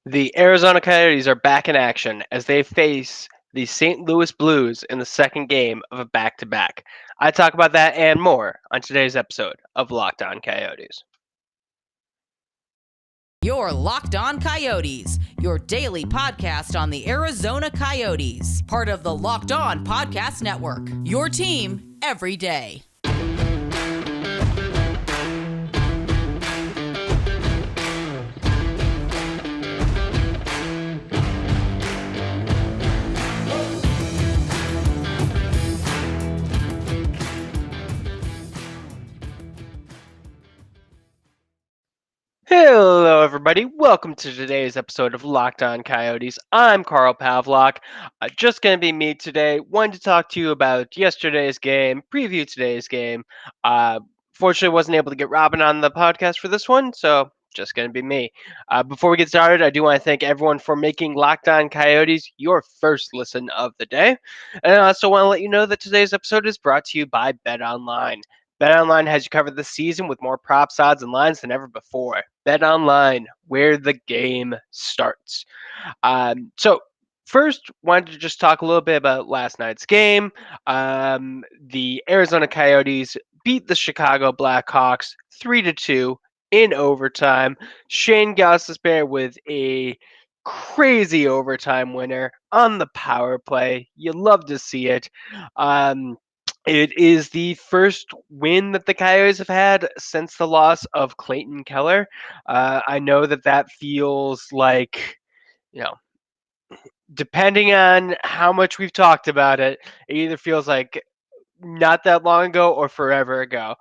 The Arizona Coyotes are back in action as they face the St. Louis Blues in the second game of a back-to-back. I talk about that and more on today's episode of Locked On Coyotes. Your Locked On Coyotes, your daily podcast on the Arizona Coyotes, part of the Locked On Podcast Network. Your team every day. Hello, everybody. Welcome to today's episode of Locked On Coyotes. I'm Carl Pavlock. Just going to be me today. Wanted to talk to you about yesterday's game, preview today's game. Fortunately, wasn't able to get Robin on the podcast for this one, so just going to be me. Before we get started, I do want to thank everyone for making Locked On Coyotes your first listen of the day. And I also want to let you know that today's episode is brought to you by BetOnline. BetOnline has you covered this season with more props, odds, and lines than ever before. BetOnline, where the game starts. So first, wanted to just talk a little bit about last night's game. The Arizona Coyotes beat the Chicago Blackhawks 3-2 in overtime. Shayne Gostisbehere with a crazy overtime winner on the power play. You love to see it. It is the first win that the Coyotes have had since the loss of Clayton Keller. I know that feels like, you know, depending on how much we've talked about it, it either feels like not that long ago or forever ago.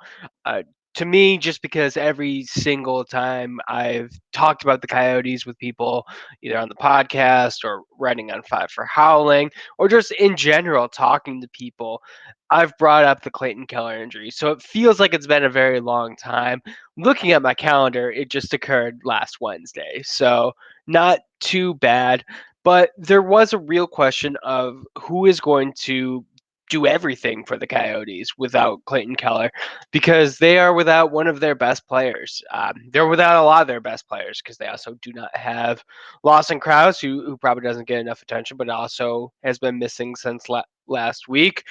Uh, to me, just because every single time I've talked about the Coyotes with people, either on the podcast or writing on Five for Howling, or just in general talking to people, I've brought up the Clayton Keller injury. So it feels like it's been a very long time. Looking at my calendar, it just occurred last Wednesday. So not too bad. But there was a real question of who is going to do everything for the Coyotes without Clayton Keller, because they are without one of their best players. They're without a lot of their best players because they also do not have Lawson Krause, who probably doesn't get enough attention, but also has been missing since last week.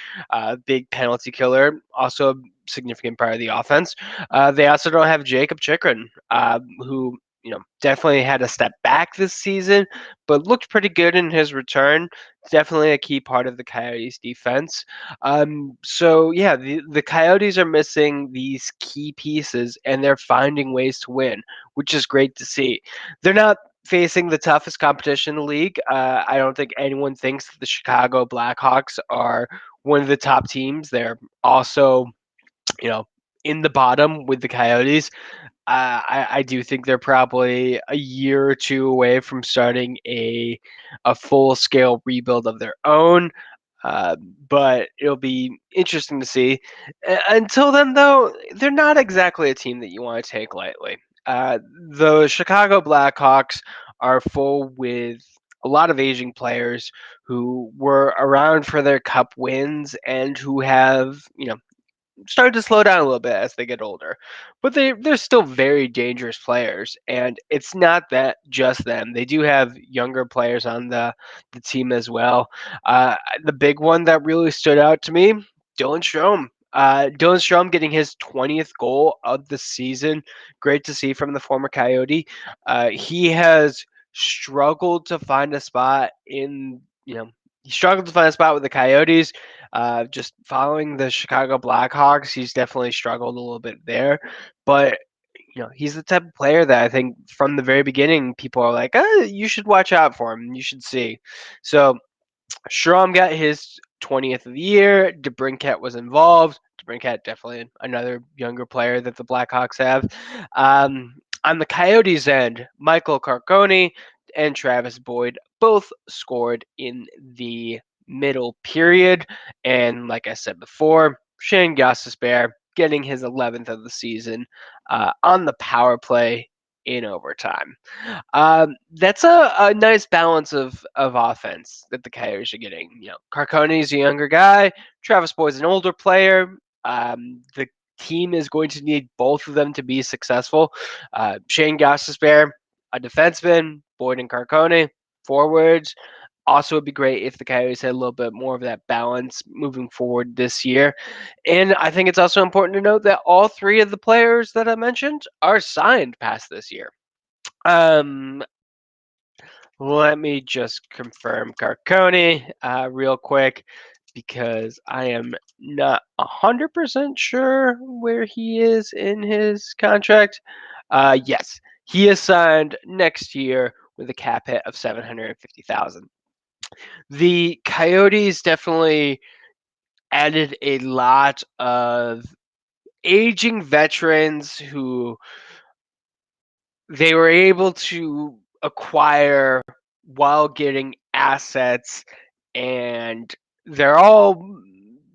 Big penalty killer, also a significant part of the offense. They also don't have Jacob Chikrin, who definitely had a step back this season, but looked pretty good in his return. Definitely a key part of the Coyotes defense. So yeah, the Coyotes are missing these key pieces, and they're finding ways to win, which is great to see. They're not facing the toughest competition in the league. I don't think anyone thinks that the Chicago Blackhawks are one of the top teams. They're also, you know, in the bottom with the Coyotes. I do think they're probably a year or two away from starting a full scale rebuild of their own. Uh, but it'll be interesting to see. Until then, though, they're not exactly a team that you want to take lightly. The Chicago Blackhawks are full with a lot of aging players who were around for their cup wins and who have, started to slow down a little bit as they get older. But they're still very dangerous players, and it's not that just them. They do have younger players on the team as well. The big one that really stood out to me, Dylan Strome. Dylan Strome getting his 20th goal of the season. Great to see from the former Coyote. He has struggled to find a spot he struggled to find a spot with the Coyotes. Just following the Chicago Blackhawks, he's definitely struggled a little bit there. But he's the type of player that I think from the very beginning, people are like, you should watch out for him. You should see. So Strom got his 20th of the year. DeBrincat was involved. DeBrincat definitely another younger player that the Blackhawks have. On the Coyotes' end, Michael Carcone and Travis Boyd both scored in the middle period. And like I said before, Shayne Gostisbehere getting his 11th of the season on the power play in overtime. That's a nice balance of offense that the Coyotes are getting. Carcone's a younger guy. Travis Boyd's an older player. The team is going to need both of them to be successful. Shayne Gostisbehere, a defenseman, Boyd and Carcone, forwards. Also, would be great if the Coyotes had a little bit more of that balance moving forward this year. And I think it's also important to note that all three of the players that I mentioned are signed past this year. Um, Let me just confirm Carcone real quick because I am not 100% sure where he is in his contract. Yes, he is signed next year with a cap hit of 750,000. The Coyotes definitely added a lot of aging veterans who they were able to acquire while getting assets, and they're all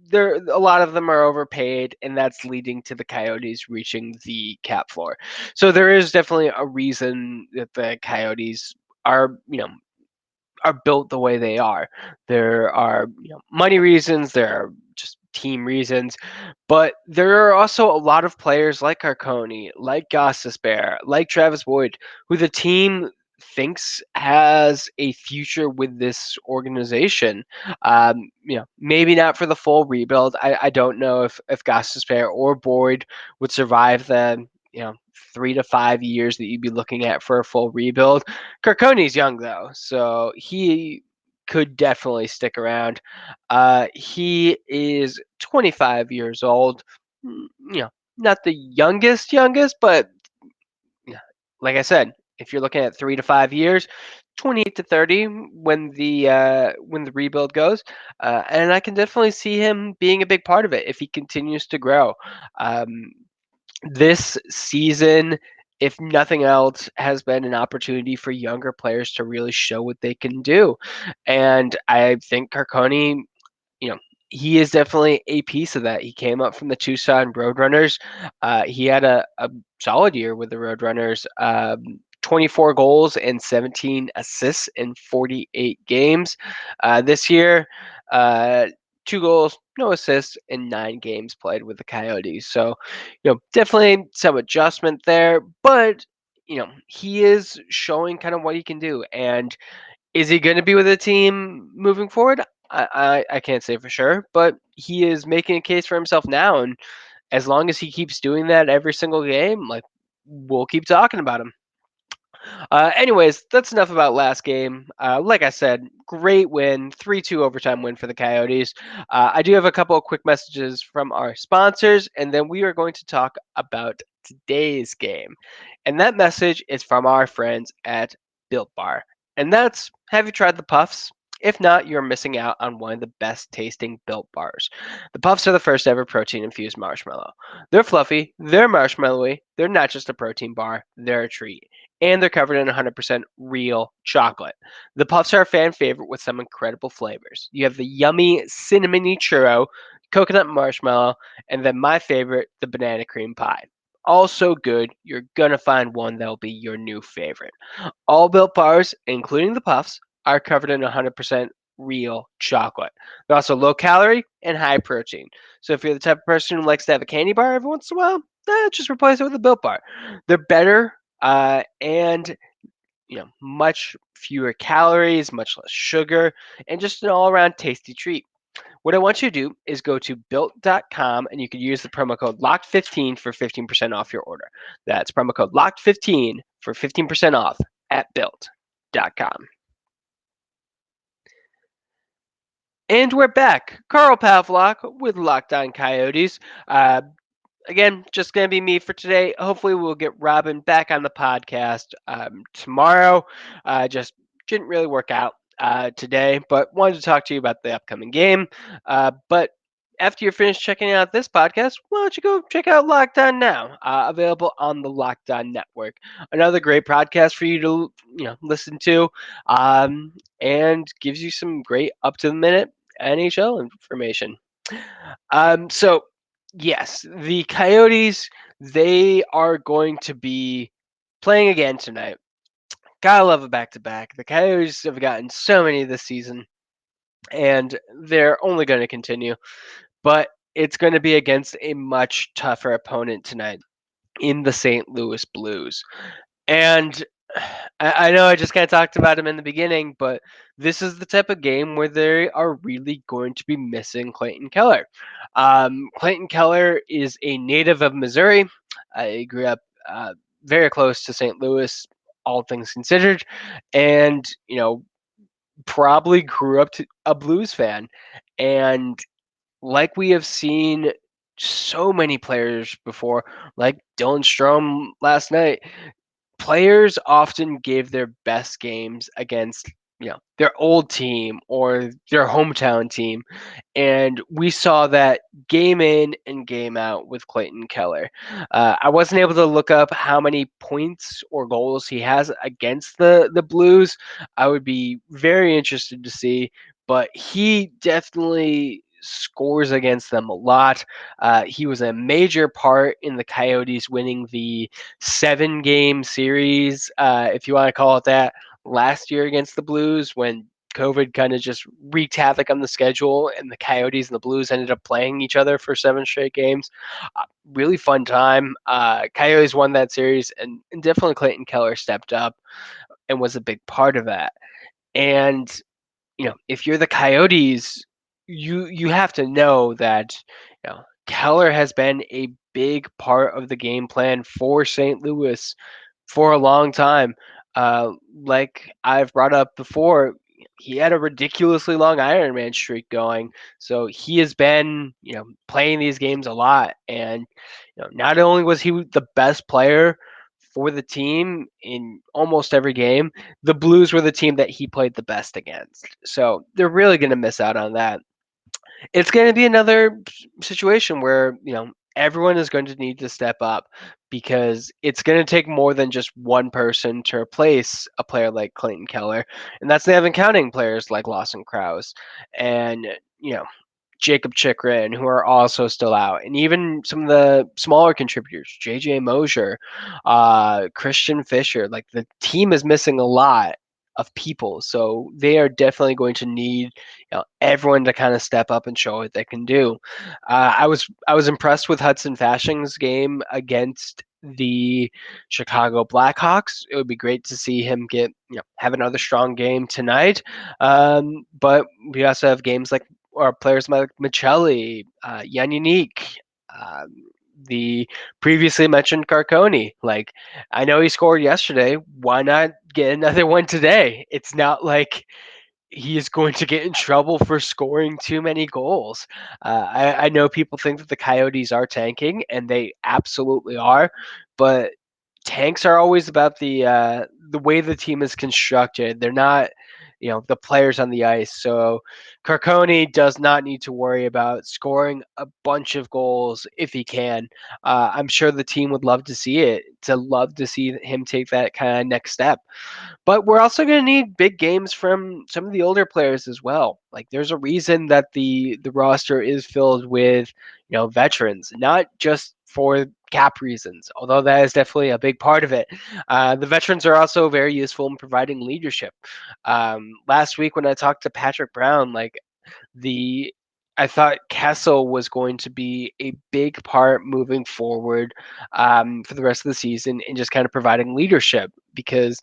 there. A lot of them are overpaid, and that's leading to the Coyotes reaching the cap floor. So there is definitely a reason that the Coyotes are are built the way they are. There are money reasons, there are just team reasons, but there are also a lot of players like Arconi, like Gostisbehere, like Travis Boyd, who the team thinks has a future with this organization. Maybe not for the full rebuild. I don't know if Gostisbehere or Boyd would survive the 3 to 5 years that you'd be looking at for a full rebuild. Carconi's young though, so he could definitely stick around. He is 25 years old. Not the youngest, but yeah, like I said, if you're looking at 3 to 5 years, 28 to 30 when the rebuild goes, and I can definitely see him being a big part of it if he continues to grow. Um, this season, if nothing else, has been an opportunity for younger players to really show what they can do. And I think Carconi, you know, he is definitely a piece of that. He came up from the Tucson Roadrunners. He had a solid year with the Roadrunners. 24 goals and 17 assists in 48 games. This year, uh, 2 goals, no assists in 9 games played with the Coyotes. So, definitely some adjustment there, but he is showing kind of what he can do. And is he going to be with the team moving forward? I can't say for sure, but he is making a case for himself now, and as long as he keeps doing that every single game, like we'll keep talking about him. Anyways, that's enough about last game. Like I said, great win, 3-2 overtime win for the Coyotes. I do have a couple of quick messages from our sponsors, and then we are going to talk about today's game. And that message is from our friends at Built Bar. And that's, have you tried the Puffs? If not, you're missing out on one of the best tasting Built Bars. The Puffs are the first ever protein infused marshmallow. They're fluffy, they're marshmallowy, they're not just a protein bar, they're a treat, and they're covered in 100% real chocolate. The puffs are a fan favorite with some incredible flavors. You have the yummy cinnamony churro, coconut marshmallow, and then my favorite, the banana cream pie. All so good, you're gonna find one that'll be your new favorite. All Built Bars, including the puffs, are covered in 100% real chocolate. They're also low calorie and high protein. So if you're the type of person who likes to have a candy bar every once in a while, just replace it with a Built Bar. They're better and much fewer calories, much less sugar, and just an all-around tasty treat. What I want you to do is go to built.com and you can use the promo code LOCKED15 for 15% off your order. That's promo code LOCKED15 for 15% off at built.com. And we're back. Carl Pavlock with Locked On Coyotes. Again, just going to be me for today. Hopefully, we'll get Robin back on the podcast tomorrow. Just didn't really work out today, but wanted to talk to you about the upcoming game. But after you're finished checking out this podcast, why don't you go check out Locked On Now, available on the Locked On Network. Another great podcast for you to listen to, and gives you some great up to the minute NHL information. So yes, the Coyotes, they are going to be playing again tonight. Gotta love a back to back. The Coyotes have gotten so many this season, and they're only going to continue. But it's going to be against a much tougher opponent tonight in the St. Louis Blues. And I know I just kind of talked about him in the beginning, but this is the type of game where they are really going to be missing Clayton Keller. Clayton Keller is a native of Missouri. I grew up uh, very close to St. Louis, all things considered, and probably grew up to a Blues fan. And like we have seen so many players before, like Dylan Strom last night, players often give their best games against their old team or their hometown team, and we saw that game in and game out with Clayton Keller. I wasn't able to look up how many points or goals he has against the Blues. I would be very interested to see, but he definitely scores against them a lot. He was a major part in the Coyotes winning the 7-game series, if you want to call it that, last year against the Blues when COVID kind of just wreaked havoc on the schedule, and the Coyotes and the Blues ended up playing each other for 7 straight games. Really fun time. Coyotes won that series, and definitely Clayton Keller stepped up and was a big part of that. And if you're the Coyotes, you have to know that Keller has been a big part of the game plan for St. Louis for a long time. Like I've brought up before, he had a ridiculously long Ironman streak going, so he has been playing these games a lot. And not only was he the best player for the team in almost every game, the Blues were the team that he played the best against. So they're really going to miss out on that. It's going to be another situation where everyone is going to need to step up, because it's going to take more than just one person to replace a player like Clayton Keller, and that's not even counting players like Lawson Krause and Jacob Chikrin, who are also still out, and even some of the smaller contributors, JJ Mosier, Christian Fisher. Like, the team is missing a lot of people, so they are definitely going to need everyone to kind of step up and show what they can do. I was impressed with Hudson Fashing's game against the Chicago Blackhawks. It would be great to see him get have another strong game tonight. But we also have games like, or players like Michelli, Yannick, um, the previously mentioned Carconi. Like, I know he scored yesterday. Why not get another one today? It's not like he is going to get in trouble for scoring too many goals. I know people think that the Coyotes are tanking, and they absolutely are, but tanks are always about the way the team is constructed. They're not, the players on the ice. So Carconi does not need to worry about scoring a bunch of goals if he can. I'm sure the team would love to see it, to love to see him take that kind of next step. But we're also going to need big games from some of the older players as well. Like, there's a reason that the roster is filled with veterans, not just for cap reasons, although that is definitely a big part of it. The veterans are also very useful in providing leadership. Last week when I talked to Patrick Brown, like, the I thought Kessel was going to be a big part moving forward, for the rest of the season, and just kind of providing leadership, because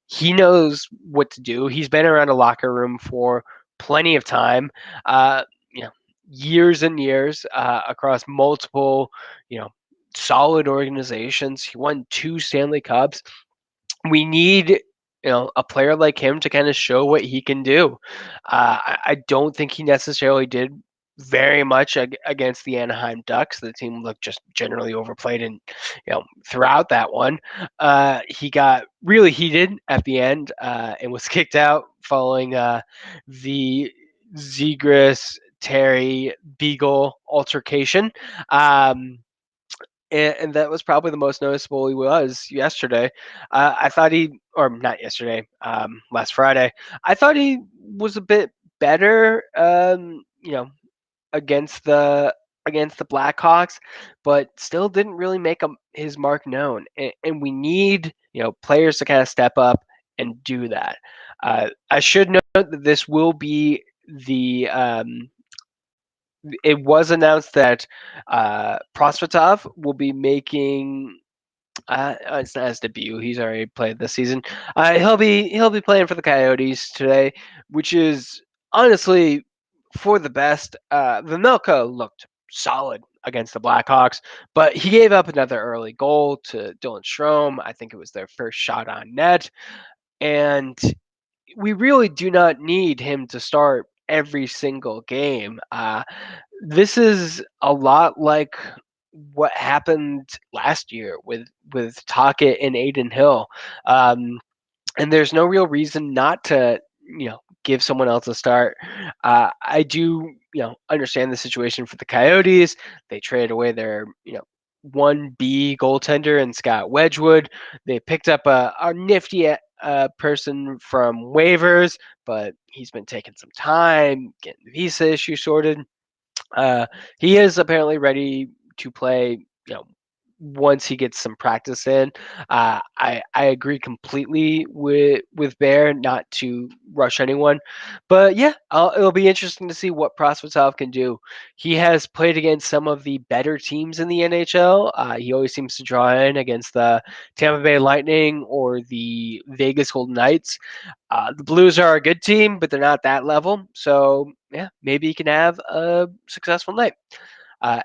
he knows what to do. He's been around a locker room for plenty of time, uh, you know, years and years, across multiple, you know, solid organizations. He won 2 Stanley Cups. We need a player like him to kind of show what he can do. I don't think he necessarily did very much against the Anaheim Ducks. The team looked just generally overplayed, and throughout that one, he got really heated at the end, and was kicked out following the Zegras Terry Beagle altercation. Um, and that was probably the most noticeable he was yesterday. I thought he, or not yesterday, last Friday. I thought he was a bit better, against the Blackhawks, but still didn't really make his mark known. And we need players to kind of step up and do that. I should note that this will be the it was announced that Prosvetov will be making It's not his debut. He's already played this season. He'll be playing for the Coyotes today, which is honestly for the best. Vimilko looked solid against the Blackhawks, but he gave up another early goal to Dylan Strome. I think it was their first shot on net, and we really do not need him to start every single game. This is a lot like what happened last year with Tockett and Aiden Hill. And there's no real reason not to give someone else a start. I do understand the situation for the Coyotes. They traded away their 1B goaltender and Scott Wedgwood. They picked up a nifty person from waivers, but he's been taking some time getting the visa issue sorted. uh, he is apparently ready to play. Once he gets some practice in, I agree completely with Bear not to rush anyone, but yeah, it'll be interesting to see what Prosvetov can do. He has played against some of the better teams in the NHL. He always seems to draw in against the Tampa Bay Lightning or the Vegas Golden Knights. The Blues are a good team, but they're not that level. So yeah, maybe he can have a successful night.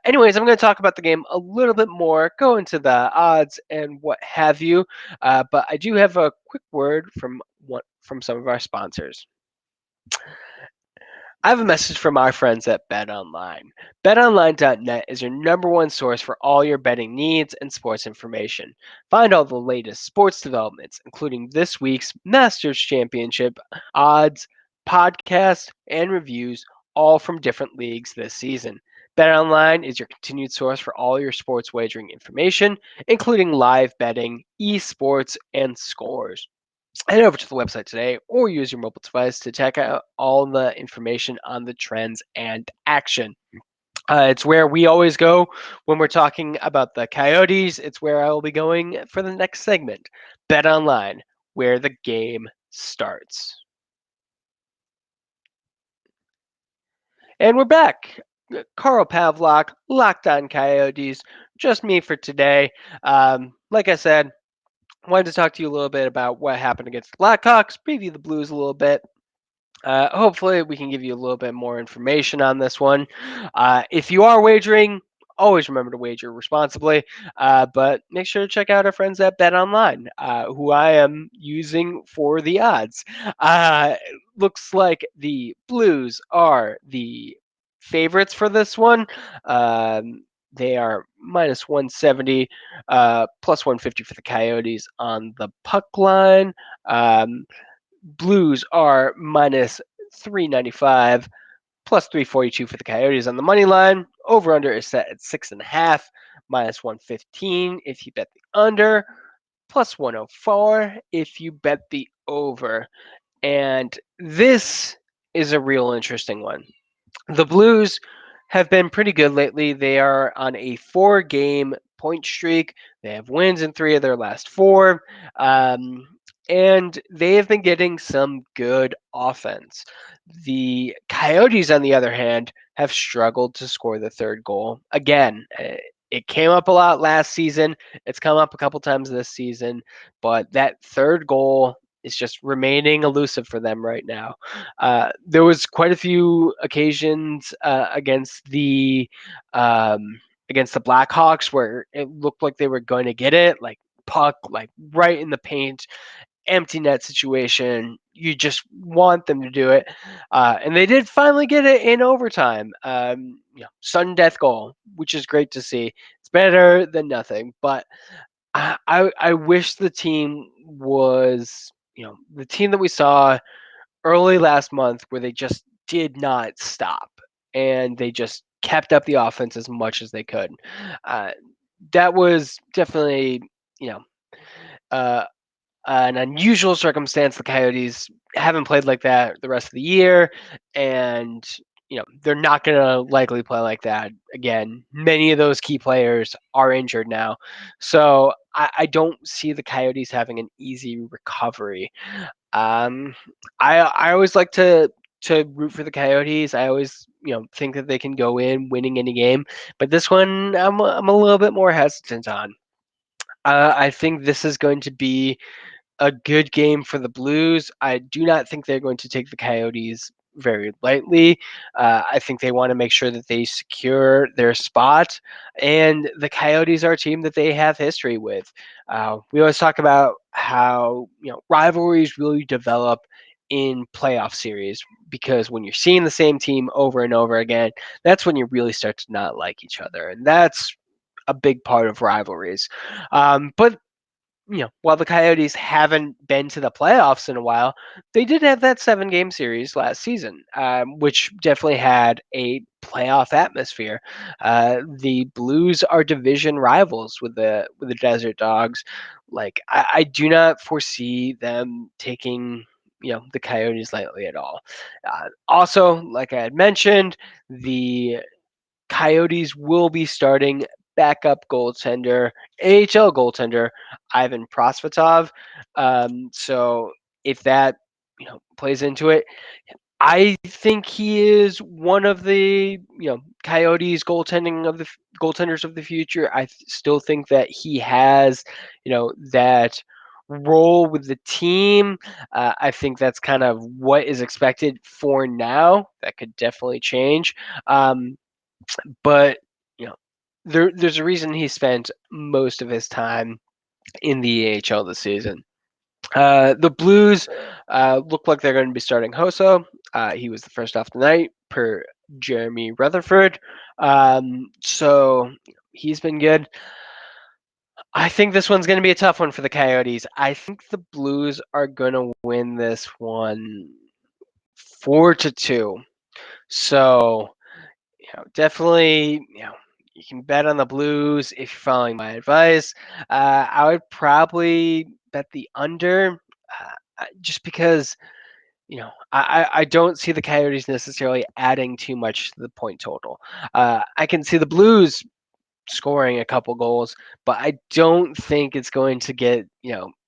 Anyways, I'm going to talk about the game a little bit more, go into the odds and what have you. But I do have a quick word from some of our sponsors. I have a message from our friends at BetOnline. BetOnline.net is your number one source for all your betting needs and sports information. Find all the latest sports developments, including this week's Masters Championship odds, podcasts, and reviews, all from different leagues this season. BetOnline is your continued source for all your sports wagering information, including live betting, esports, and scores. Head over to the website today or use your mobile device to check out all the information on the trends and action. It's where we always go when we're talking about the Coyotes. It's where I will be going for the next segment. Bet Online, where the game starts. And we're back. Carl Pavlock, Locked On Coyotes. Just me for today. Like I said, wanted to talk to you a little bit about what happened against the Blackhawks, preview the Blues a little bit. Hopefully, we can give you a little bit more information on this one. If you are wagering, always remember to wager responsibly. But make sure to check out our friends at BetOnline, who I am using for the odds. Looks like the Blues are the favorites for this one. They are minus 170, plus 150 for the Coyotes on the puck line. Blues are minus 395, plus 342 for the Coyotes on the money line. Over under is set at 6.5, minus 115 if you bet the under, plus 104 if you bet the over. And this is a real interesting one. The Blues have been pretty good lately. They are on a 4-game point streak. They have wins in 3 of their last 4. Um, and they have been getting some good offense. The Coyotes, on the other hand, have struggled to score the third goal. Again, it came up a lot last season. It's come up a couple times this season, but that third goal is just remaining elusive for them right now. There was quite a few occasions against the Blackhawks where it looked like they were going to get it, like puck, like right in the paint, empty net situation. You just want them to do it, and they did finally get it in overtime. Sudden death goal, which is great to see. It's better than nothing, but I wish the team was the team that we saw early last month where they just did not stop and they just kept up the offense as much as they could. Uh, that was definitely, you know, uh, an unusual circumstance. The Coyotes haven't played like that the rest of the year, and they're not going to likely play like that again. Many of those key players are injured now, so I don't see the Coyotes having an easy recovery. Um, I always like to root for the Coyotes. I always think that they can go in winning any game, but this one I'm a little bit more hesitant on. I think this is going to be a good game for the Blues. I do not think they're going to take the Coyotes very lightly. I think they want to make sure that they secure their spot, and the Coyotes are a team that they have history with. We always talk about how rivalries really develop in playoff series because when you're seeing the same team over and over again, that's when you really start to not like each other, and that's a big part of rivalries. But while the Coyotes haven't been to the playoffs in a while, they did have that 7-game series last season, which definitely had a playoff atmosphere. The Blues are division rivals with the Desert Dogs. Like I do not foresee them taking the Coyotes lightly at all. Also, like I had mentioned, the Coyotes will be starting backup goaltender, AHL goaltender Ivan Prosvetov. So if that plays into it, I think he is one of the Coyotes goaltenders of the future. Still think that he has that role with the team. I think that's kind of what is expected for now. That could definitely change. But you know, there's a reason he spent most of his time in the AHL this season. The Blues look like they're going to be starting Hoso. He was the first off the night per Jeremy Rutherford. So he's been good. I think this one's going to be a tough one for the Coyotes. I think the Blues are going to win this one 4-2. So definitely, you can bet on the Blues if you're following my advice. I would probably bet the under, just because I don't see the Coyotes necessarily adding too much to the point total. I can see the Blues scoring a couple goals, but I don't think it's going to get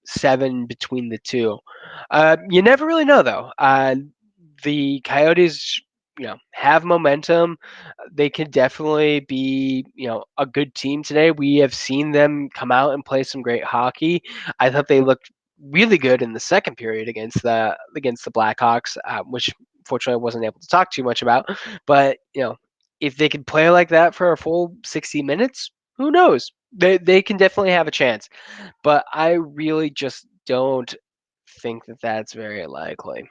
7 between the two. You never really know though. The Coyotes, have momentum. They can definitely be, a good team today. We have seen them come out and play some great hockey. I thought they looked really good in the second period against the Blackhawks, which fortunately I wasn't able to talk too much about. But if they can play like that for a full 60 minutes, who knows? They can definitely have a chance. But I really just don't think that that's very likely.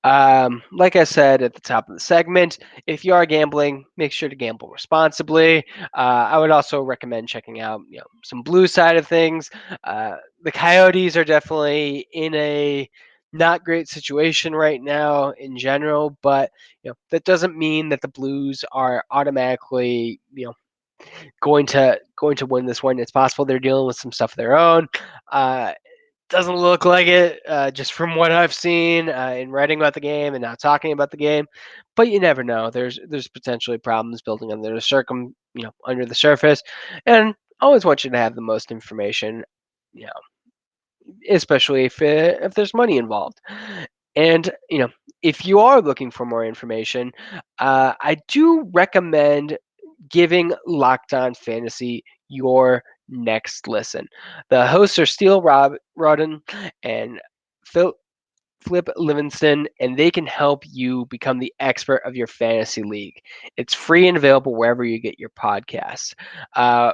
Like I said at the top of the segment, if you are gambling, make sure to gamble responsibly. I would also recommend checking out, some blue side of things. The Coyotes are definitely in a not great situation right now in general, but that doesn't mean that the Blues are automatically, going to win this one. It's possible they're dealing with some stuff of their own. Uh, doesn't look like it, just from what I've seen in writing about the game and not talking about the game. But you never know. There's potentially problems building under under the surface, and I always want you to have the most information, you know, especially if there's money involved. And if you are looking for more information, I do recommend giving Locked On Fantasy your next listen. The hosts are Steele Rodden and Phil, Flip Livingston, and they can help you become the expert of your fantasy league. It's free and available wherever you get your podcasts. Uh,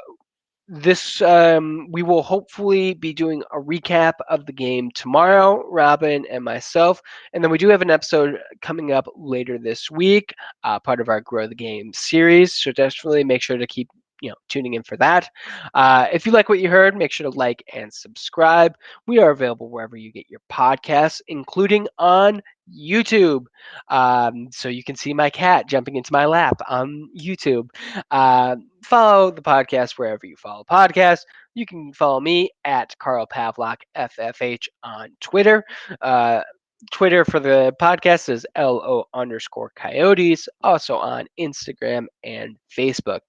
this we will hopefully be doing a recap of the game tomorrow, Robin and myself, and then we do have an episode coming up later this week, part of our Grow the Game series. So definitely make sure to keep tuning in for that. If you like what you heard, make sure to like and subscribe. We are available wherever you get your podcasts, including on YouTube. So you can see my cat jumping into my lap on YouTube. Follow the podcast wherever you follow podcasts. You can follow me at Carl Pavlock FFH on Twitter. Uh, Twitter for the podcast is LO_Coyotes, also on Instagram and Facebook.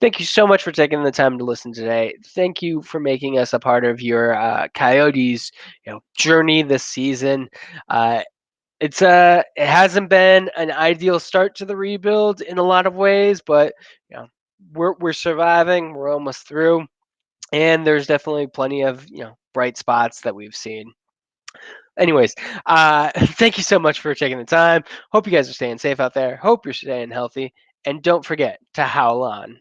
Thank you so much for taking the time to listen today. Thank you for making us a part of your Coyotes journey this season. It hasn't been an ideal start to the rebuild in a lot of ways, but we're surviving. We're almost through. And there's definitely plenty of, bright spots that we've seen. Anyways, thank you so much for taking the time. Hope you guys are staying safe out there. Hope you're staying healthy. And don't forget to howl on.